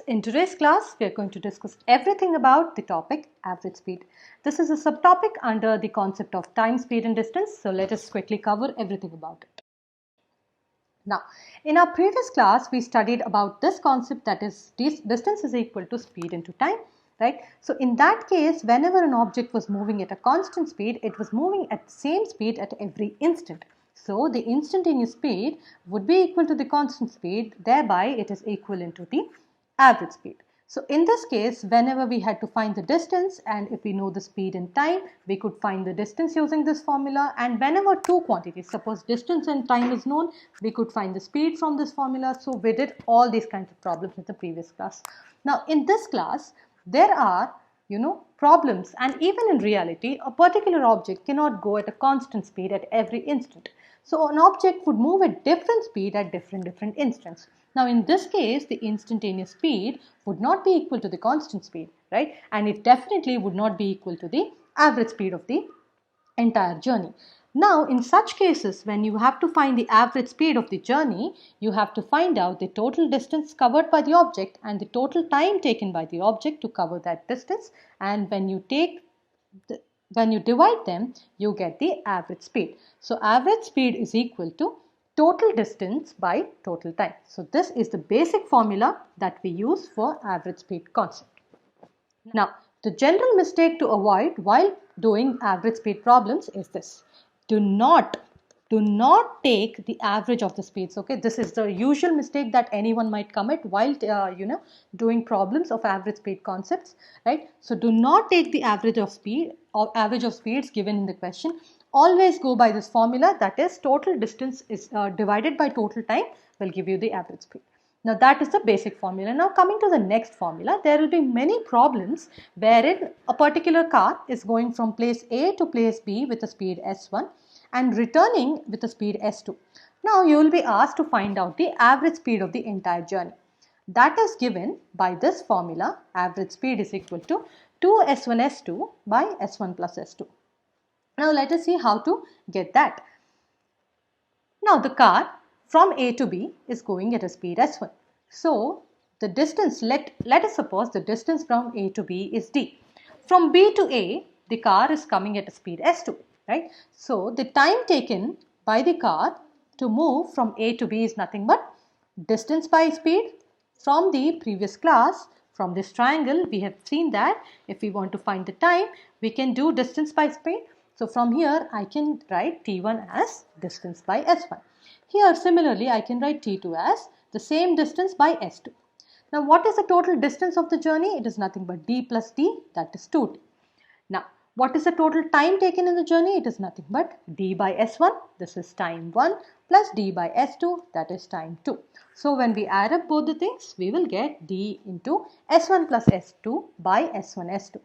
in today's class we are going to discuss everything about the topic average speed. This is a subtopic under the concept of time, speed and distance. So let us quickly cover everything about it. Now, in our previous class we studied about this concept, that is distance is equal to speed into time, right? So in that case, whenever an object was moving at a constant speed, it was moving at the same speed at every instant. So the instantaneous speed would be equal to the constant speed, thereby it is equivalent to the average speed. So in this case, whenever we had to find the distance, and if we know the speed and time, we could find the distance using this formula. And whenever two quantities, suppose distance and time is known, we could find the speed from this formula. So we did all these kinds of problems in the previous class. Now in this class, there are problems, and even in reality, a particular object cannot go at a constant speed at every instant. So an object would move at different speed at different instants. Now in this case, the instantaneous speed would not be equal to the constant speed, right? And it definitely would not be equal to the average speed of the entire journey. Now in such cases, when you have to find the average speed of the journey, you have to find out the total distance covered by the object and the total time taken by the object to cover that distance. And when you divide them, you get the average speed. So average speed is equal to total distance by total time. So this is the basic formula that we use for average speed concept. Now the general mistake to avoid while doing average speed problems is this: do not take the average of the speeds. Okay, this is the usual mistake that anyone might commit while doing problems of average speed concepts, right? So do not take the average of speed or average of speeds given in the question. Always go by this formula, that is total distance is divided by total time will give you the average speed. Now that is the basic formula. Now coming to the next formula, there will be many problems wherein a particular car is going from place A to place B with a speed s1 and returning with a speed s2. Now you will be asked to find out the average speed of the entire journey. That is given by this formula: average speed is equal to 2s1 s2 by s1 plus s2. Now let us see how to get that. Now the car from A to B is going at a speed s1. So the distance, let us suppose the distance from A to B is d. From B to A, the car is coming at a speed s2, right? So the time taken by the car to move from A to B is nothing but distance by speed. From the previous class, from this triangle, we have seen that if we want to find the time, we can do distance by speed. So from here, I can write T1 as distance by S1. Here, similarly, I can write T2 as the same distance by S2. Now, what is the total distance of the journey? It is nothing but D plus D, that is 2D. Now, what is the total time taken in the journey? It is nothing but D by S1, this is time 1, plus D by S2, that is time 2. So, when we add up both the things, we will get D into S1 plus S2 by S1 S2.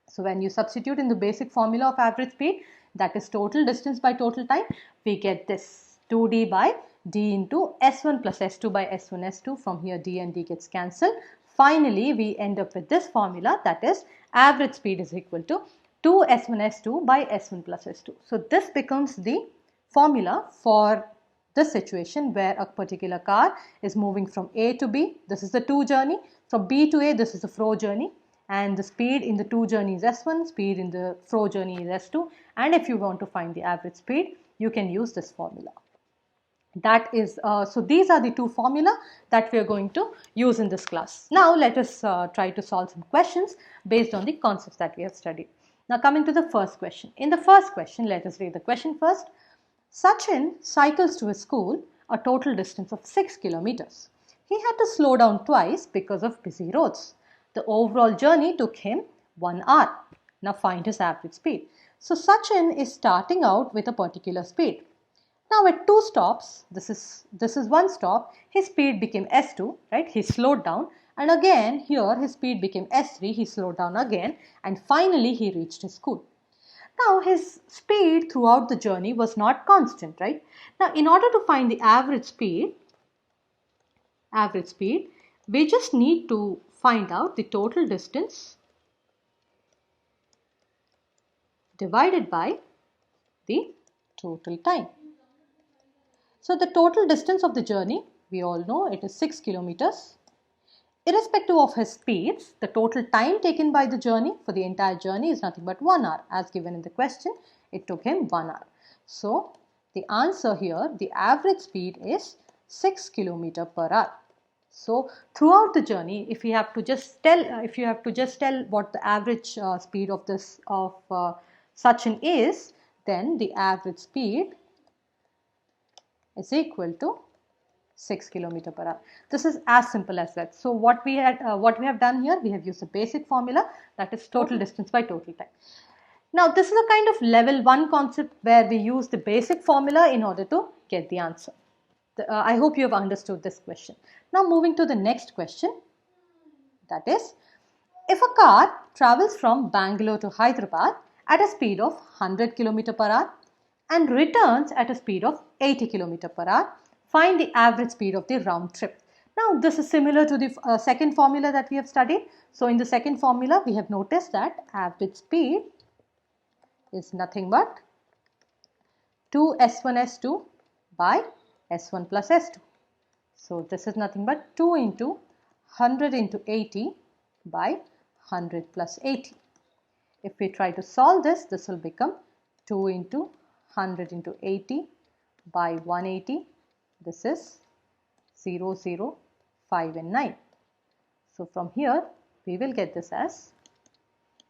So when you substitute in the basic formula of average speed, that is total distance by total time, we get this 2D by D into S1 plus S2 by S1 S2. From here D and D gets cancelled. Finally, we end up with this formula, that is average speed is equal to 2S1 S2 by S1 plus S2. So this becomes the formula for the situation where a particular car is moving from A to B. This is the to journey. From B to A, this is the fro journey. And the speed in the to journey is s1, speed in the fro journey is s2. And if you want to find the average speed, you can use this formula. That is, so these are the two formula that we are going to use in this class. Now let us try to solve some questions based on the concepts that we have studied. Now coming to the first question. In the first question, let us read the question first. Sachin cycles to his school a total distance of 6 kilometers. He had to slow down twice because of busy roads. The overall journey took him 1 hour. Now find his average speed. So Sachin is starting out with a particular speed. Now at 2 stops, this is 1 stop, his speed became s2, right? He slowed down, and again here his speed became s3, he slowed down again, and finally he reached his school. Now his speed throughout the journey was not constant, right? Now in order to find the average speed, we just need to find out the total distance divided by the total time. So the total distance of the journey, we all know it is 6 kilometers. Irrespective of his speeds, the total time taken by the journey for the entire journey is nothing but 1 hour. As given in the question, it took him 1 hour. So the answer here, the average speed is 6 km per hour. So throughout the journey, if you have to just tell, what the average speed of Sachin is, then the average speed is equal to 6 km per hour. This is as simple as that. So what we have done here, we have used a basic formula, that is total distance by total time. Now this is a kind of level 1 concept where we use the basic formula in order to get the answer. I hope you have understood this question. Now moving to the next question, that is, if a car travels from Bangalore to Hyderabad at a speed of 100 km per hour and returns at a speed of 80 km per hour, find the average speed of the round trip. Now this is similar to the second formula that we have studied. So in the second formula, we have noticed that average speed is nothing but 2s1s2 by s1 plus s2. So this is nothing but 2 into 100 into 80 by 100 plus 80. If we try to solve this, this will become 2 into 100 into 80 by 180. This is 0, 0, 5 and 9. So from here, we will get this as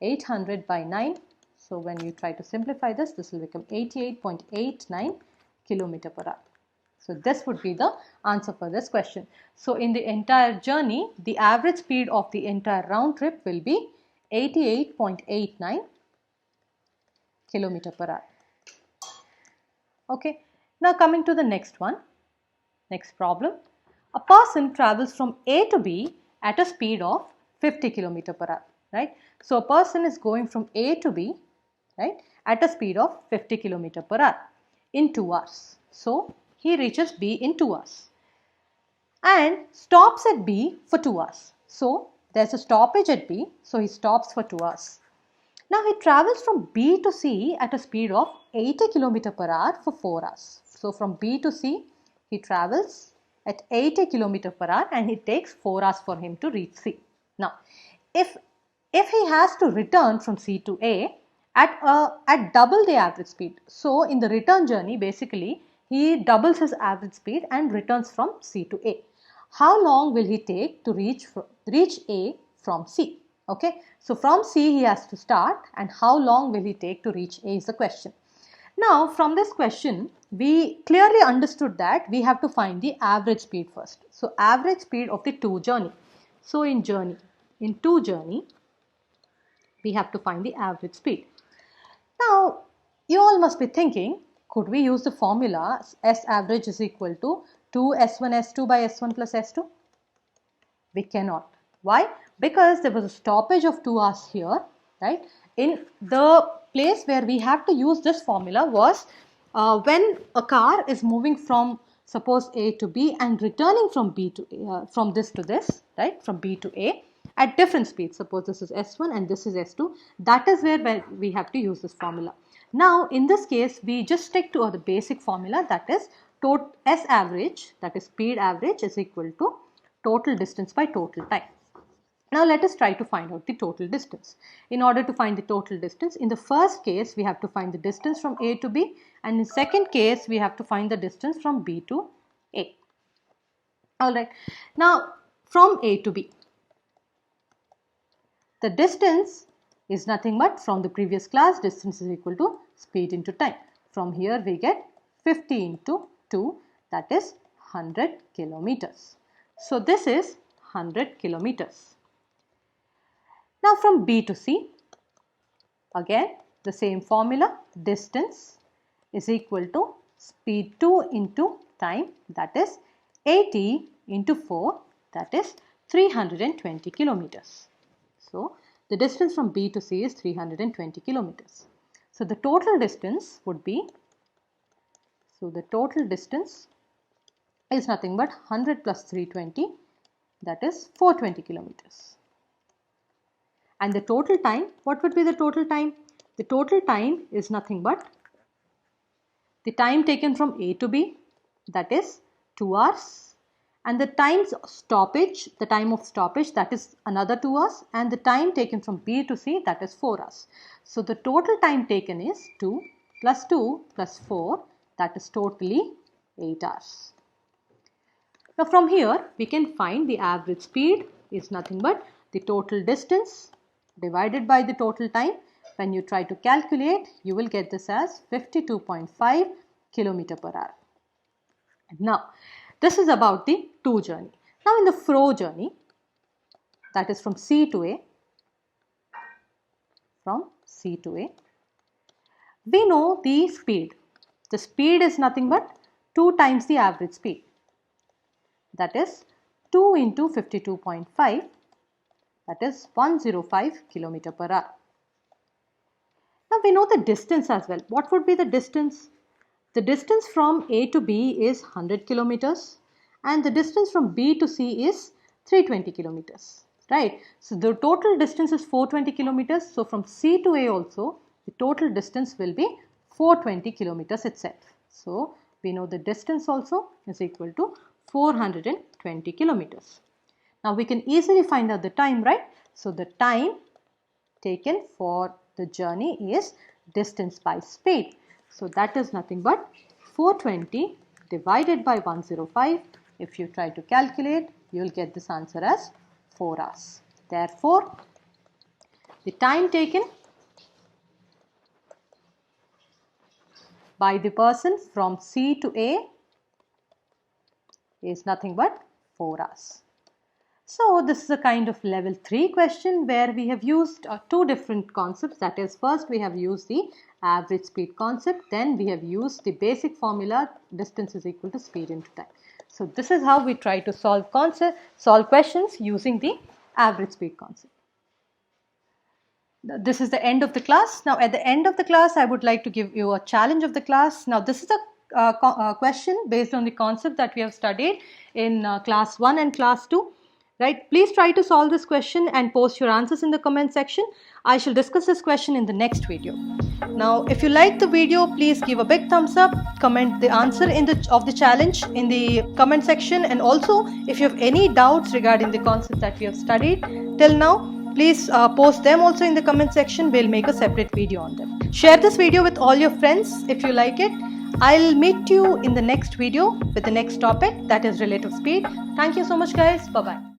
800 by 9. So when you try to simplify this, this will become 88.89 km per hour. So this would be the answer for this question. So in the entire journey, the average speed of the entire round trip will be 88.89 km per hour. Okay, now coming to the next one, next problem. A person travels from A to B at a speed of 50 km per hour, right? So a person is going from A to B, right, at a speed of 50 km per hour in 2 hours. So he reaches B in 2 hours and stops at B for 2 hours. So there's a stoppage at B, so he stops for 2 hours. Now he travels from B to C at a speed of 80 km per hour for 4 hours. So from B to C, he travels at 80 km per hour and it takes 4 hours for him to reach C. Now, if he has to return from C to A at double the average speed, so in the return journey, basically, he doubles his average speed and returns from C to A. How long will he take to reach A from C? Okay, so from C he has to start, and how long will he take to reach A is the question. Now from this question, we clearly understood that we have to find the average speed first. So average speed of the two journey. So in two journey, we have to find the average speed. Now you all must be thinking, could we use the formula S average is equal to 2s1s2 by s1 plus s2? We cannot. Why? Because there was a stoppage of 2 hours here, right? In the place where we have to use this formula was when a car is moving from, suppose, A to B and returning from B to from this to this, right? From B to A at different speeds. Suppose this is S1 and this is S2. That is where we have to use this formula. Now, in this case, we just stick to the basic formula, that is S average, that is speed average, is equal to total distance by total time. Now let us try to find out the total distance. In order to find the total distance, in the first case we have to find the distance from A to B, and in second case we have to find the distance from B to A. Alright, now from A to B, the distance is nothing but, from the previous class, distance is equal to speed into time. From here we get 50 into 2, that is 100 kilometers. So this is 100 kilometers. Now from B to C, again the same formula, distance is equal to speed 2 into time, that is 80 into 4, that is 320 kilometers. So the distance from B to C is 320 kilometers. So the total distance would be, the total distance is nothing but 100 plus 320, that is 420 kilometers. And the total time, what would be the total time? The total time is nothing but the time taken from A to B, that is 2 hours, and the time of stoppage, that is another 2 hours, and the time taken from B to C, that is 4 hours. So the total time taken is 2 plus 4, that is totally 8 hours. Now from here we can find the average speed is nothing but the total distance divided by the total time. When you try to calculate, you will get this as 52.5 km per hour. Now this is about the to journey. Now in the fro journey, that is from C to A, we know the speed. The speed is nothing but 2 times the average speed. That is 2 into 52.5, that is 105 km per hour. Now we know the distance as well. What would be the distance? The distance from A to B is 100 kilometers and the distance from B to C is 320 kilometers, right? So the total distance is 420 kilometers. So from C to A also, the total distance will be 420 kilometers itself. So we know the distance also is equal to 420 kilometers. Now we can easily find out the time, right? So the time taken for the journey is distance by speed. So that is nothing but 420 divided by 105. If you try to calculate, you will get this answer as 4 hours. Therefore, the time taken by the person from C to A is nothing but 4 hours. So this is a kind of level 3 question where we have used 2 different concepts. That is, first we have used the average speed concept, then we have used the basic formula distance is equal to speed into time. So this is how we try to solve questions using the average speed concept. This is the end of the class. Now at the end of the class, I would like to give you a challenge of the class. Now this is a question based on the concept that we have studied in class 1 and class 2. Right? Please try to solve this question and post your answers in the comment section. I shall discuss this question in the next video. Now, if you like the video, please give a big thumbs up, comment the answer of the challenge in the comment section, and also if you have any doubts regarding the concept that we have studied till now, please post them also in the comment section. We'll make a separate video on them. Share this video with all your friends if you like it. I'll meet you in the next video with the next topic, that is relative speed. Thank you so much guys. Bye-bye.